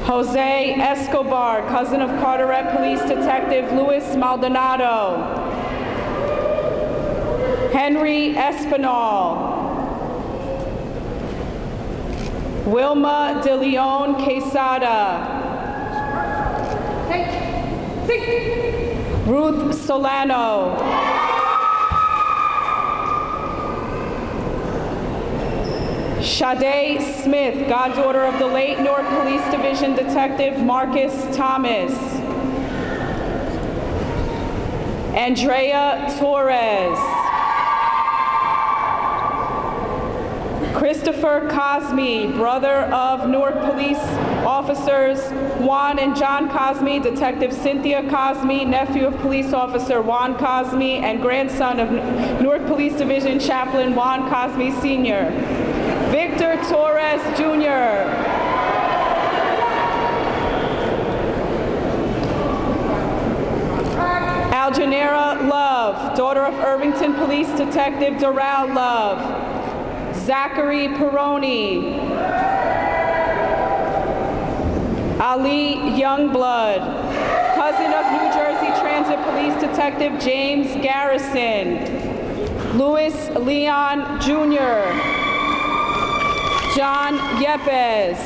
Jose Escobar, cousin of Carteret Police Detective Luis Maldonado. Henry Espinal. Wilma De Leon Quesada. Ruth Solano. Sade Smith, goddaughter of the late Newark Police Division Detective Marcus Thomas. Andrea Torres. Christopher Cosme, brother of Newark Police Officers Juan and John Cosme, Detective Cynthia Cosme, nephew of Police Officer Juan Cosme, and grandson of Newark Police Division Chaplain Juan Cosme Sr. Victor Torres Jr. Aljanera Love, daughter of Irvington Police Detective Doral Love. Zachary Peroni. Ali Youngblood, cousin of New Jersey Transit Police Detective James Garrison. Louis Leon Jr. John Yepes.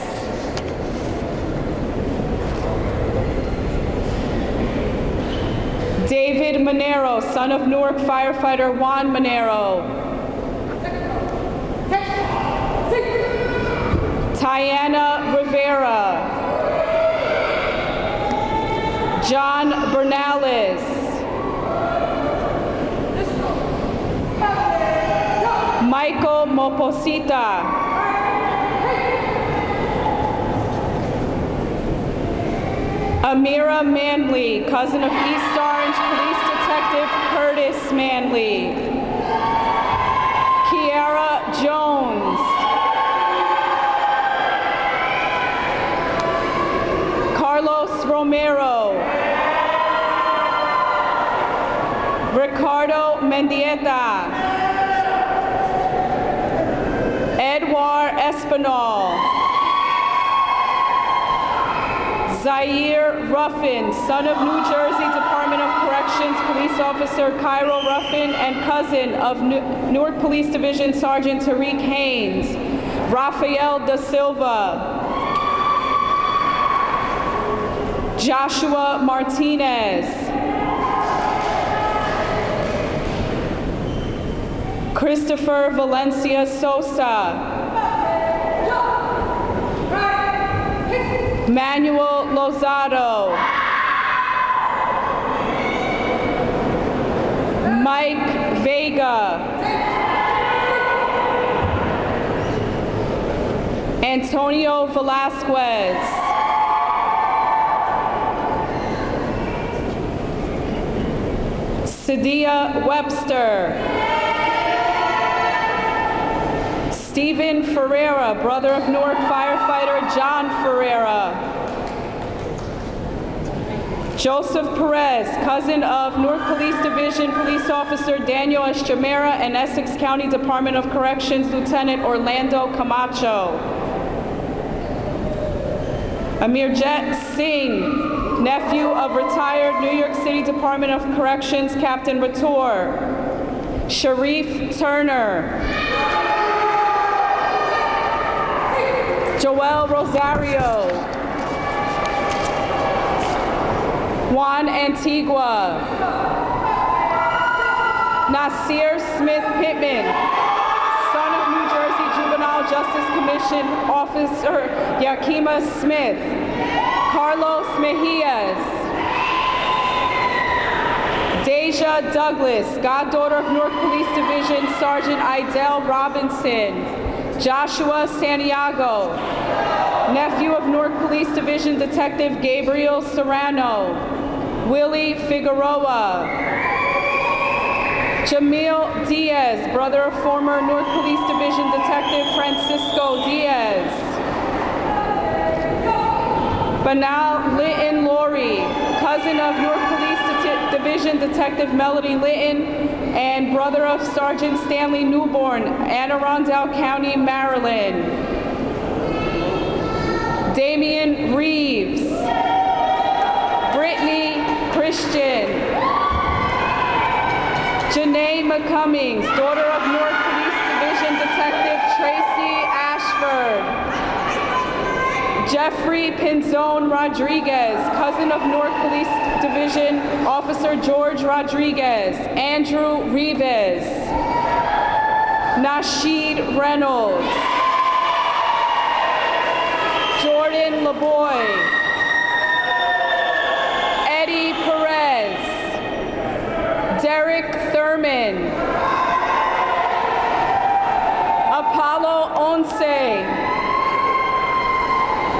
David Monero, son of Newark firefighter Juan Monero. Tiana Rivera. John Bernales. Michael Moposita. Amira Manley, cousin of East Orange Police Detective Curtis Manley. Kiara Jones. Carlos Romero. Ricardo Mendieta. Edouard Espinal. Zaire Ruffin, son of New Jersey Department of Corrections Police Officer Cairo Ruffin and cousin of Newark Police Division Sergeant Tariq Haynes. Rafael Da Silva. Joshua Martinez. Christopher Valencia Sosa. Manuel Lozado. Mike Vega. Antonio Velasquez. Sadia Webster. Stephen Ferreira, brother of Newark firefighter John Ferreira. Joseph Perez, cousin of Newark Police Division Police Officer Daniel Estremera and Essex County Department of Corrections Lieutenant Orlando Camacho. Amirjet Singh, nephew of retired New York City Department of Corrections Captain Rator. Sharif Turner. Joel Rosario. Juan Antigua. Nasir Smith Pittman, son of New Jersey Juvenile Justice Commission Officer Yakima Smith. Carlos Mejias. Deja Douglas, goddaughter of Newark Police Division Sergeant Idell Robinson. Joshua Santiago, nephew of Newark Police Division Detective Gabriel Serrano. Willie Figueroa. Jamil Diaz, brother of former Newark Police Division Detective Francisco Diaz. Fanal Litton Laurie, cousin of Newark Police Division Detective Melody Litton, and brother of Sergeant Stanley Newborn, Anne Arundel County, Maryland. Damian Reeves, Brittany Christian, Janae McCummings, daughter of Newark Police Division Detective Tracy Ashford. Jeffrey Pinzone Rodriguez, cousin of Newark Police Division Officer George Rodriguez. Andrew Rivas. Nasheed Reynolds. Jordan LeBoy. Eddie Perez. Derek Thurman. Apollo Once.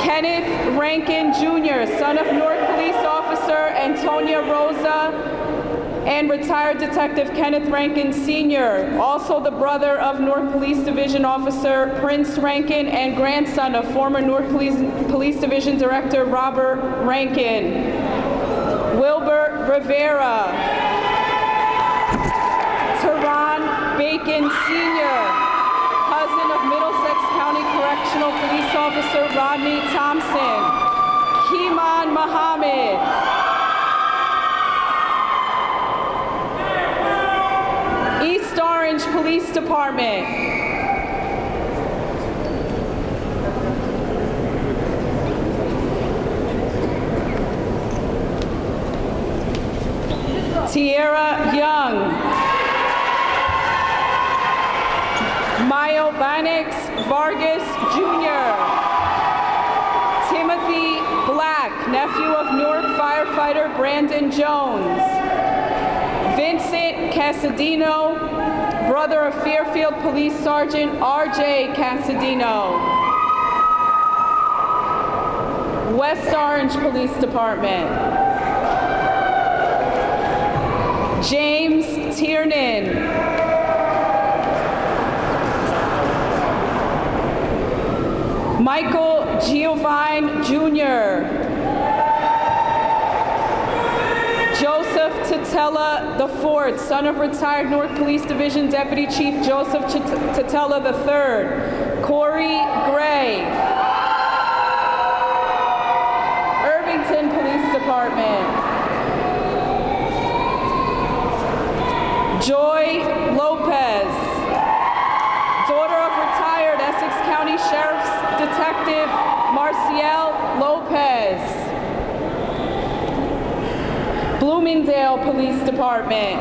Kenneth Rankin Jr., son of Newark Police Officer Antonia Rosa, and retired Detective Kenneth Rankin Sr., also the brother of Newark Police Division Officer Prince Rankin and grandson of former Newark Police Division Director Robert Rankin. Wilbert Rivera. Teron Bacon Sr., cousin of Middlesex County Correctional Police Officer Rodney Thompson. Keeman Muhammad. East Orange Police Department. Tierra Young. Mayo Banix Vargas Jr. Timothy Black, nephew of Newark firefighter Brandon Jones. Vincent Casadino, brother of Fairfield Police Sergeant R.J. Casadino. West Orange Police Department. James Tiernan. Michael Giovine Jr. Joseph Tatella IV, son of retired Newark Police Division Deputy Chief Joseph Tatella III. Corey Gray. Irvington Police Department. Joy Lopez, daughter of retired Essex County Sheriff's Detective Marciel Lopez. Bloomingdale Police Department.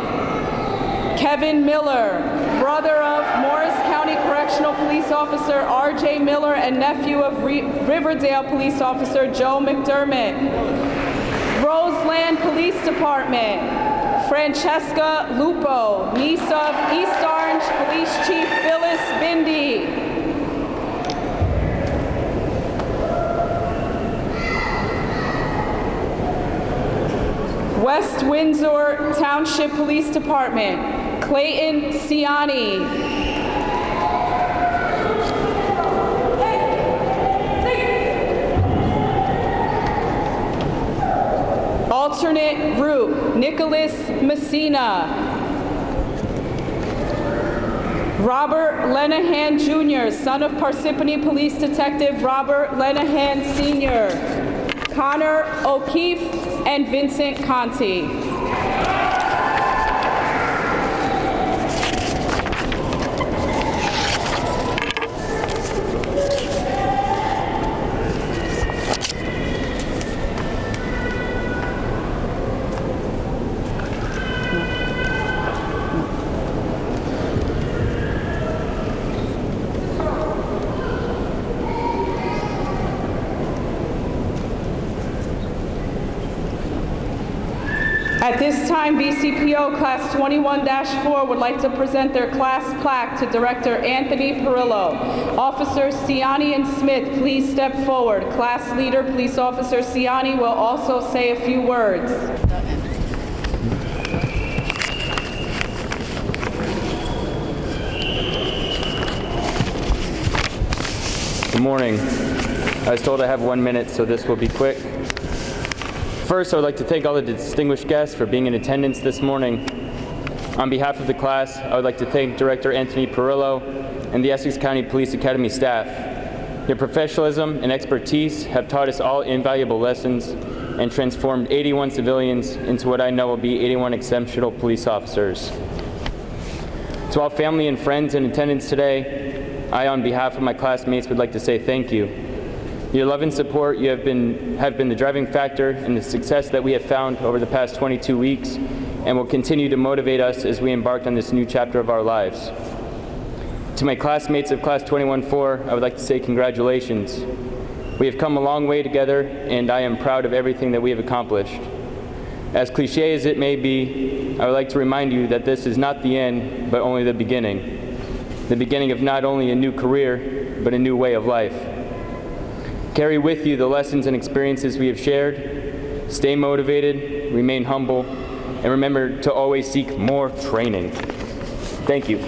Kevin Miller, brother of Morris County Correctional Police Officer R.J. Miller and nephew of Riverdale Police Officer Joe McDermott. Roseland Police Department. Francesca Lupo, niece of East Orange Police Chief Phyllis Bindi. West Windsor Township Police Department, Clayton Ciani. Alternate route, Nicholas Messina. Robert Lenahan Jr., son of Parsippany Police Detective Robert Lenahan Sr. Connor O'Keefe and Vincent Conti. At this time, BCPO Class 21-4 would like to present their class plaque to Director Anthony Perillo. Officers Ciani and Smith, please step forward. Class Leader, Police Officer Ciani, will also say a few words. Good morning. I was told I have 1 minute, so this will be quick. First, I would like to thank all the distinguished guests for being in attendance this morning. On behalf of the class, I would like to thank Director Anthony Perillo and the Essex County Police Academy staff. Your professionalism and expertise have taught us all invaluable lessons and transformed 81 civilians into what I know will be 81 exceptional police officers. To all family and friends in attendance today, I, on behalf of my classmates, would like to say thank you. Your love and support have been the driving factor in the success that we have found over the past 22 weeks and will continue to motivate us as we embark on this new chapter of our lives. To my classmates of Class 21-4, I would like to say congratulations. We have come a long way together, and I am proud of everything that we have accomplished. As cliche as it may be, I would like to remind you that this is not the end, but only the beginning of not only a new career, but a new way of life. Carry with you the lessons and experiences we have shared. Stay motivated, remain humble, and remember to always seek more training. Thank you.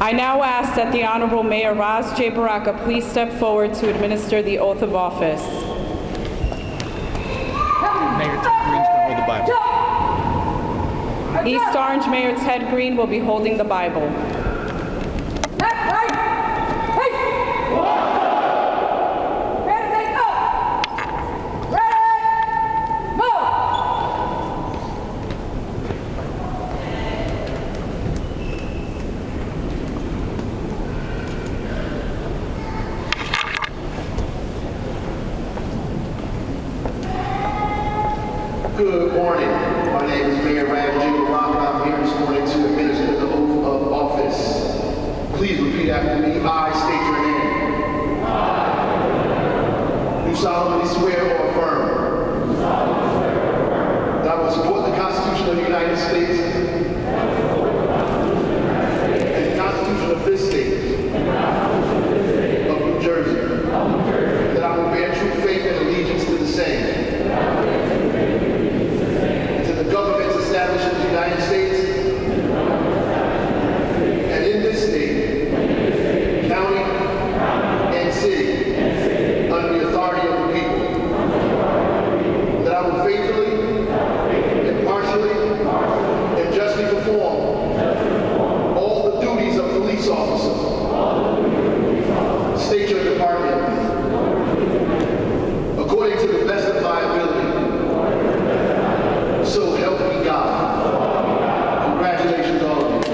I now ask that the Honorable Mayor Raz J. Baraka please step forward to administer the oath of office. Mayor Ted Green's going to hold the Bible. East Orange Mayor Ted Green will be holding the Bible. Good morning. My name is Mayor Raz J. Baraka. I'm here this morning to administer the oath of office. Please repeat after me. I state your name. Do solemnly swear or affirm that I will support the Constitution of the United States and the Constitution of this state of New Jersey. That I will bear true faith and allegiance to the same. The governments established in the United States and in this state, county, and city, under the authority of the people, that I will faithfully, impartially, and justly perform all the duties of police officer. State your department according to the best of my ability. So help me God. Congratulations, all of you.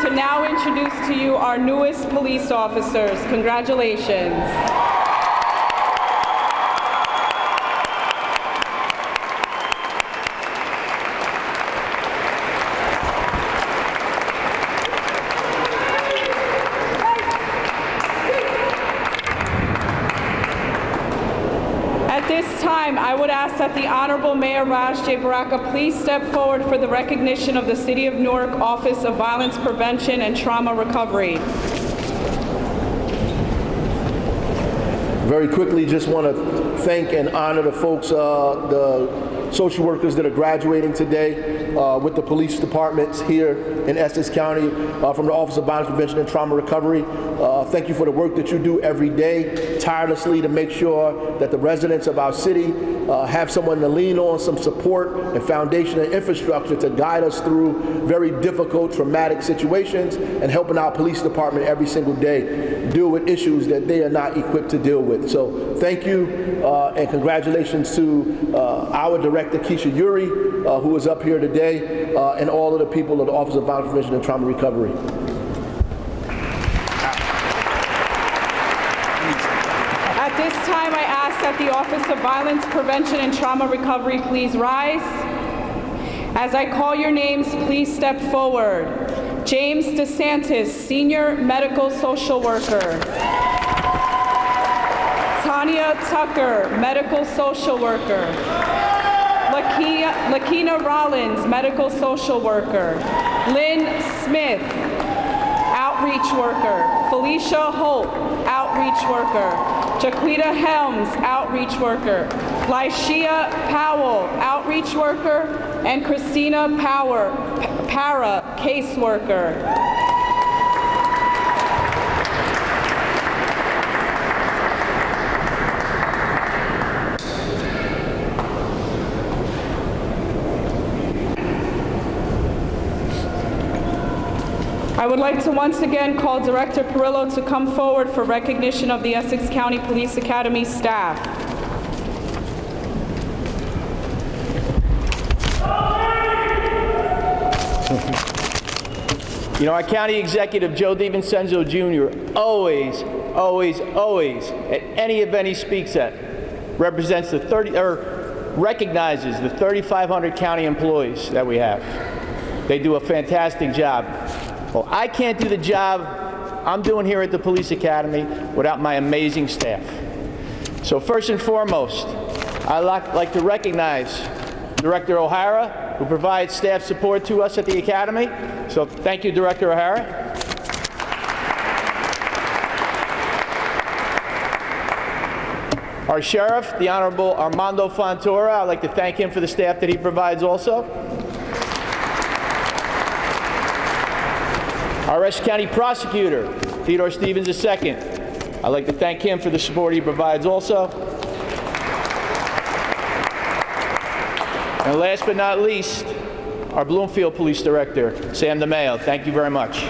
To now introduce to you our newest police officers. Congratulations. At this time, I would ask that the Honorable Mayor Raz J. Baraka please step forward for the recognition of the City of Newark Office of Violence Prevention and Trauma Recovery. Very quickly, just want to thank and honor the folks, the social workers that are graduating today with the police departments here in Essex County from the Office of Violence Prevention and Trauma Recovery. Thank you for the work that you do every day, tirelessly, to make sure that the residents of our city have someone to lean on, some support and foundation and infrastructure to guide us through very difficult, traumatic situations, and helping our police department every single day deal with issues that they are not equipped to deal with. So thank you and congratulations to our director, Keisha Yuri, who is up here today, and all of the people of the Office of Violence Prevention and Trauma Recovery. At this time, I ask that the Office of Violence Prevention and Trauma Recovery please rise. As I call your names, please step forward. James DeSantis, Senior Medical Social Worker. Tanya Tucker, Medical Social Worker. Lakina Rollins, Medical Social Worker. Lynn Smith, Outreach Worker. Felicia Holt, Outreach Worker. Jaquita Helms, Outreach Worker. Lyshia Powell, Outreach Worker. And Christina Para, Caseworker. I would like to once again call Director Perillo to come forward for recognition of the Essex County Police Academy staff. You know, our County Executive, Joe DiVincenzo Jr., always, at any event he speaks at, recognizes the 3,500 county employees that we have. They do a fantastic job. Well, I can't do the job I'm doing here at the Police Academy without my amazing staff. So first and foremost, I'd like to recognize Director O'Hara, who provides staff support to us at the Academy. So thank you, Director O'Hara. Our Sheriff, the Honorable Armando Fontoura, I'd like to thank him for the staff that he provides also. Our Essex County Prosecutor, Theodore Stevens II. I'd like to thank him for the support he provides also. And last but not least, our Bloomfield Police Director, Sam DeMayo. Thank you very much.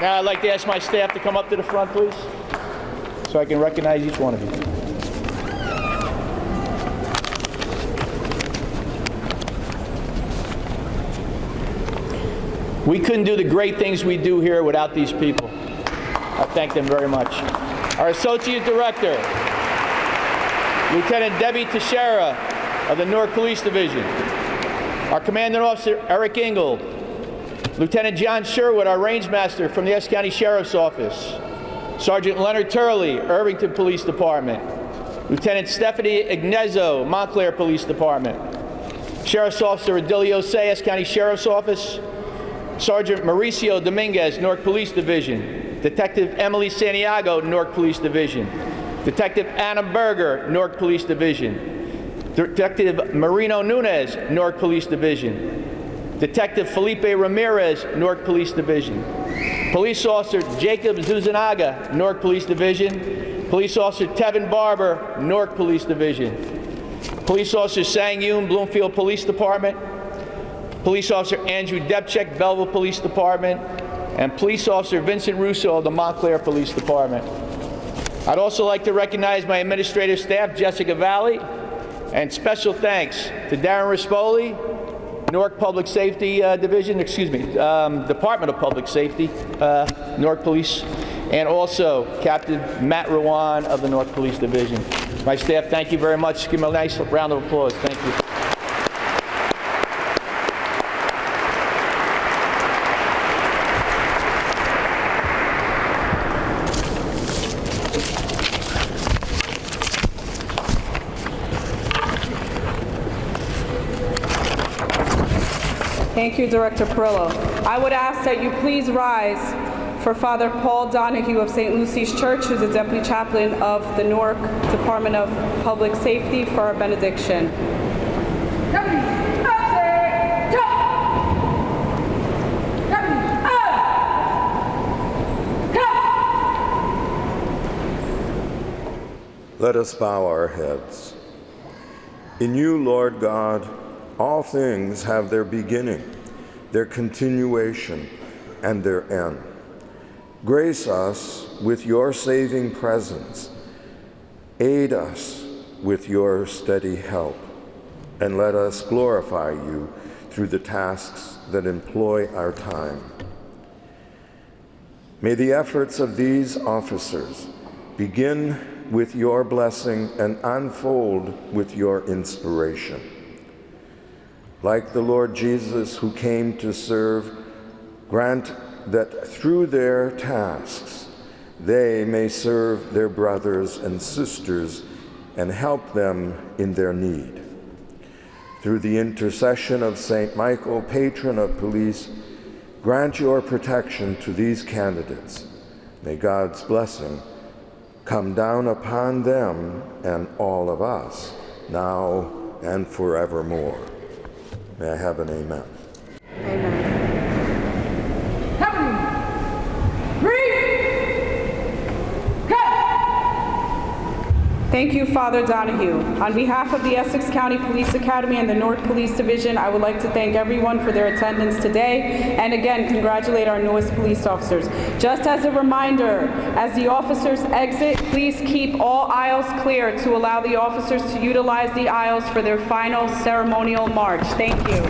Now I'd like to ask my staff to come up to the front, please, so I can recognize each one of you. We couldn't do the great things we do here without these people. I thank them very much. Our Associate Director, Lieutenant Debbie Teixeira of the Newark Police Division. Our Commanding Officer, Eric Ingold. Lieutenant John Sherwood, our Rangemaster from the Essex County Sheriff's Office. Sergeant Leonard Turley, Irvington Police Department. Lieutenant Stephanie Ignezzo, Montclair Police Department. Sheriff's Officer Adilio Sayas, County Sheriff's Office. Sergeant Mauricio Dominguez, Newark Police Division. Detective Emily Santiago, Newark Police Division. Detective Anna Berger, Newark Police Division. Detective Marino Nunez, Newark Police Division. Detective Felipe Ramirez, Newark Police Division. Police Officer Jacob Zuzanaga, Newark Police Division. Police Officer Tevin Barber, Newark Police Division. Police Officer Sang Yoon, Bloomfield Police Department. Police Officer Andrew Depchek, Belleville Police Department. And Police Officer Vincent Russo of the Montclair Police Department. I'd also like to recognize my administrative staff, Jessica Valley, and special thanks to Darren Rispoli, Newark Public Safety Division, Department of Public Safety, Newark Police, and also Captain Matt Rowan of the Newark Police Division. My staff, thank you very much. Give them a nice round of applause. Thank you. Thank you, Director Perillo. I would ask that you please rise for Father Paul Donahue of St. Lucy's Church, who's the Deputy Chaplain of the Newark Department of Public Safety, for our benediction. Let us bow our heads. In you, Lord God, all things have their beginning, their continuation, and their end. Grace us with your saving presence. Aid us with your steady help, and let us glorify you through the tasks that employ our time. May the efforts of these officers begin with your blessing and unfold with your inspiration. Like the Lord Jesus, who came to serve, grant that through their tasks they may serve their brothers and sisters and help them in their need. Through the intercession of St. Michael, patron of police, grant your protection to these candidates. May God's blessing come down upon them and all of us, now and forevermore. May I have an amen. Amen. 7, 3, cut! Thank you, Father Donahue. On behalf of the Essex County Police Academy and the North Police Division, I would like to thank everyone for their attendance today, and again, congratulate our newest police officers. Just as a reminder, as the officers exit, please keep all aisles clear to allow the officers to utilize the aisles for their final ceremonial march. Thank you.